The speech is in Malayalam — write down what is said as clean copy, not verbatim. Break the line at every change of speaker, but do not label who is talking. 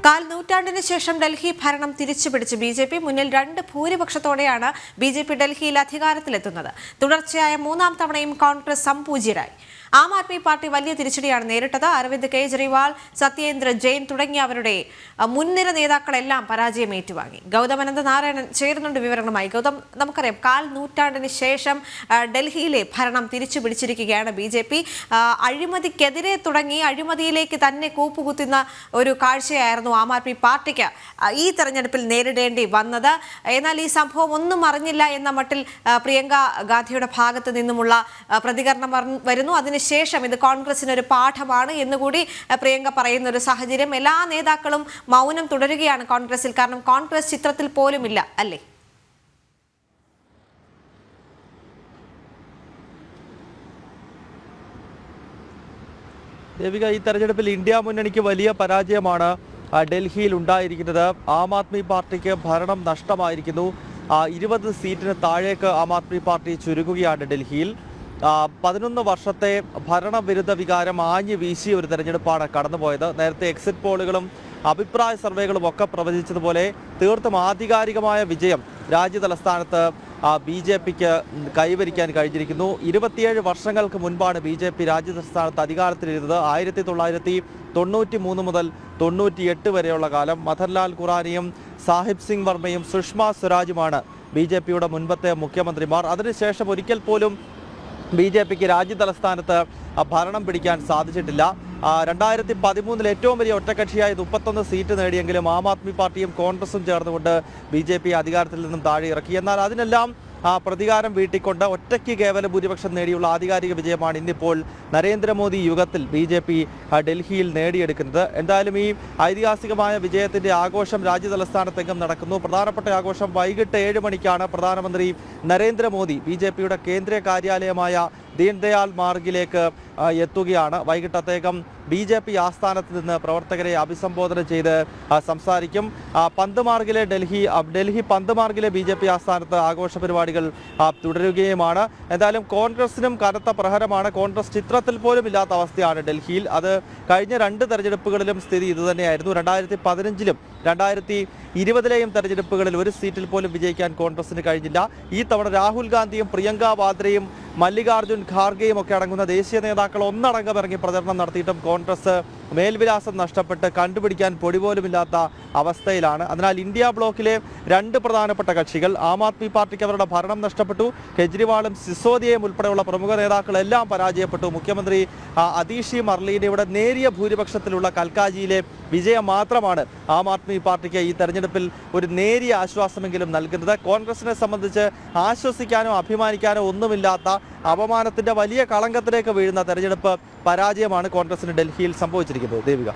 കാൽ നൂറ്റാണ്ടിന് ശേഷം ഡൽഹി ഭരണം തിരിച്ചുപിടിച്ച് ബിജെപി മുന്നിൽ 2 ഭൂരിപക്ഷത്തോടെയാണ് ബിജെപി ഡൽഹിയിൽ അധികാരത്തിലെത്തുന്നത്. തുടർച്ചയായ മൂന്നാം തവണയും കോൺഗ്രസ് സംപൂജ്യരായി. ആം ആദ്മി പാർട്ടി വലിയ തിരിച്ചടിയാണ് നേരിട്ടത്. അരവിന്ദ് കെജ്രിവാൾ, സത്യേന്ദ്ര ജെയിൻ തുടങ്ങിയവരുടെ മുൻനിര നേതാക്കളെല്ലാം പരാജയം ഏറ്റുവാങ്ങി. ഗൗതം അനന്ത നാരായണൻ ചേരുന്നുണ്ട് വിവരങ്ങളുമായി. ഗൗതം, നമുക്കറിയാം കാൽ നൂറ്റാണ്ടിന് ശേഷം ഡൽഹിയിലെ ഭരണം തിരിച്ചുപിടിച്ചിരിക്കുകയാണ് ബിജെപി. അഴിമതിക്കെതിരെ തുടങ്ങി അഴിമതിയിലേക്ക് തന്നെ കൂപ്പുകുത്തുന്ന ഒരു കാഴ്ചയായിരുന്നു ആം ആദ്മി പാർട്ടിക്ക് ഈ തെരഞ്ഞെടുപ്പിൽ നേരിടേണ്ടി വന്നത്. എന്നാൽ ഈ സംഭവം ഒന്നും അറിഞ്ഞില്ല എന്ന മട്ടിൽ പ്രിയങ്ക ഗാന്ധിയുടെ ഭാഗത്ത് നിന്നുമുള്ള പ്രതികരണം വരുന്നു. അതിനുശേഷം ഇത് കോൺഗ്രസിന് ഒരു പാഠമാണ് എന്നുകൂടി പ്രിയങ്ക പറയുന്ന ഒരു സാഹചര്യം. എല്ലാ നേതാക്കളും മൗനം തുടരുകയാണ് കോൺഗ്രസിൽ. കാരണം കോൺഗ്രസ് ചിത്രത്തിൽ പോലുമില്ല, അല്ലേ?
ദേവിക, ഈ തെരഞ്ഞെടുപ്പിൽ ഇന്ത്യ മുന്നണിക്ക് വലിയ പരാജയമാണ് ഡൽഹിയിൽ ഉണ്ടായിരിക്കുന്നത്. ആം ആദ്മി പാർട്ടിക്ക് ഭരണം നഷ്ടമായിരിക്കുന്നു. 20 സീറ്റിന് താഴേക്ക് ആം ആദ്മി പാർട്ടി ചുരുങ്ങുകയാണ് ഡൽഹിയിൽ. 11 വർഷത്തെ ഭരണവിരുദ്ധ വികാരം ആഞ്ഞു വീശിയ ഒരു തെരഞ്ഞെടുപ്പാണ് കടന്നുപോയത്. നേരത്തെ എക്സിറ്റ് പോളുകളും അഭിപ്രായ സർവേകളും ഒക്കെ പ്രവചിച്ചതുപോലെ തീർത്തും ആധികാരികമായ വിജയം രാജ്യതലസ്ഥാനത്ത് ബിജെപിക്ക് കൈവരിക്കാൻ കഴിഞ്ഞിരിക്കുന്നു. 27 വർഷങ്ങൾക്ക് മുൻപാണ് ബിജെപി രാജ്യതലസ്ഥാനത്ത് അധികാരത്തിലിരുന്നത്. 1993 മുതൽ 98 വരെയുള്ള കാലം. മഥൻലാൽ ഖുറാനയും സാഹിബ് സിംഗ് വർമ്മയും സുഷമ സ്വരാജുമാണ് ബിജെപിയുടെ മുൻപത്തെ മുഖ്യമന്ത്രിമാർ. അതിനുശേഷം ഒരിക്കൽ പോലും ബിജെപിക്ക് രാജ്യതലസ്ഥാനത്ത് ഭരണം പിടിക്കാൻ സാധിച്ചിട്ടില്ല. 2013 ഏറ്റവും വലിയ ഒറ്റക്കക്ഷിയായി 31 സീറ്റ് നേടിയെങ്കിലും ആം ആദ്മി പാർട്ടിയും കോൺഗ്രസും ചേർന്നുകൊണ്ട് ബിജെപി അധികാരത്തിൽ നിന്നും താഴെ ഇറക്കി. എന്നാൽ അതിനെല്ലാം പ്രതികാരം വീട്ടിക്കൊണ്ട് ഒറ്റയ്ക്ക് കേവല ഭൂരിപക്ഷം നേടിയുള്ള ആധികാരിക വിജയമാണ് ഇന്നിപ്പോൾ നരേന്ദ്രമോദി യുഗത്തിൽ ബിജെപി ഡൽഹിയിൽ നേടിയെടുക്കുന്നത്. എന്തായാലും ഈ ഐതിഹാസികമായ വിജയത്തിന്റെ ആഘോഷം രാജ്യതലസ്ഥാനത്തെങ്ങും നടക്കുന്നു. പ്രധാനപ്പെട്ട ആഘോഷം വൈകിട്ട് 7 മണിക്കാണ് പ്രധാനമന്ത്രി നരേന്ദ്രമോദി ബിജെപിയുടെ കേന്ദ്ര കാര്യാലയമായ ദീൻദയാൽ മാർഗിലേക്ക് എത്തുകയാണ്. വൈകിട്ട് അദ്ദേഹം ബിജെപി ആസ്ഥാനത്ത് നിന്ന് പ്രവർത്തകരെ അഭിസംബോധന ചെയ്ത് സംസാരിക്കും. ഡൽഹി പന്ത് മാർഗിലെ ബിജെപി ആസ്ഥാനത്ത് ആഘോഷ പരിപാടികൾ തുടരുകയുമാണ്. എന്തായാലും കോൺഗ്രസിനും കനത്ത പ്രഹരമാണ്. കോൺഗ്രസ് ചിത്രത്തിൽ പോലും ഇല്ലാത്ത അവസ്ഥയാണ് ഡൽഹിയിൽ. അത് കഴിഞ്ഞ 2 തെരഞ്ഞെടുപ്പുകളിലും സ്ഥിതി ഇതുതന്നെയായിരുന്നു. 2015-ലും 2020-ലെയും തെരഞ്ഞെടുപ്പുകളിൽ ഒരു സീറ്റിൽ പോലും വിജയിക്കാൻ കോൺഗ്രസിന് കഴിഞ്ഞില്ല. ഈ തവണ രാഹുൽ ഗാന്ധിയും പ്രിയങ്ക വാദ്രയും മല്ലികാർജുൻ ഖാർഗെയും ഒക്കെ അടങ്ങുന്ന ദേശീയ നേതാക്കൾ ഒന്നടങ്കം ഇറങ്ങി പ്രചരണം നടത്തിയിട്ടും കോൺഗ്രസ് മേൽവിലാസം നഷ്ടപ്പെട്ട് കണ്ടുപിടിക്കാൻ പൊടി പോലുമില്ലാത്ത അവസ്ഥയിലാണ്. അതിനാൽ ഇന്ത്യ ബ്ലോക്കിലെ 2 പ്രധാനപ്പെട്ട കക്ഷികൾ ആം ആദ്മി പാർട്ടിക്ക് അവരുടെ ഭരണം നഷ്ടപ്പെട്ടു. കെജ്രിവാളും സിസോദിയയും ഉൾപ്പെടെയുള്ള പ്രമുഖ നേതാക്കളെല്ലാം പരാജയപ്പെട്ടു. മുഖ്യമന്ത്രി അതീഷി മർലീനയുടെ നേരിയ ഭൂരിപക്ഷത്തിലുള്ള കൽക്കാജിയിലെ വിജയം മാത്രമാണ് ആം ആദ്മി പാർട്ടിക്ക് ഈ തെരഞ്ഞെടുപ്പിൽ ഒരു നേരിയ ആശ്വാസമെങ്കിലും നൽകുന്നത്. കോൺഗ്രസിനെ സംബന്ധിച്ച് ആശ്വസിക്കാനോ അഭിമാനിക്കാനോ ഒന്നുമില്ലാത്ത അപമാനത്തിന്റെ വലിയ കളങ്കത്തിലേക്ക് വീഴുന്ന തെരഞ്ഞെടുപ്പ് പരാജയമാണ് കോൺഗ്രസിന് ഡൽഹിയിൽ സംഭവിച്ചിരിക്കുന്നത്. ദേവിക.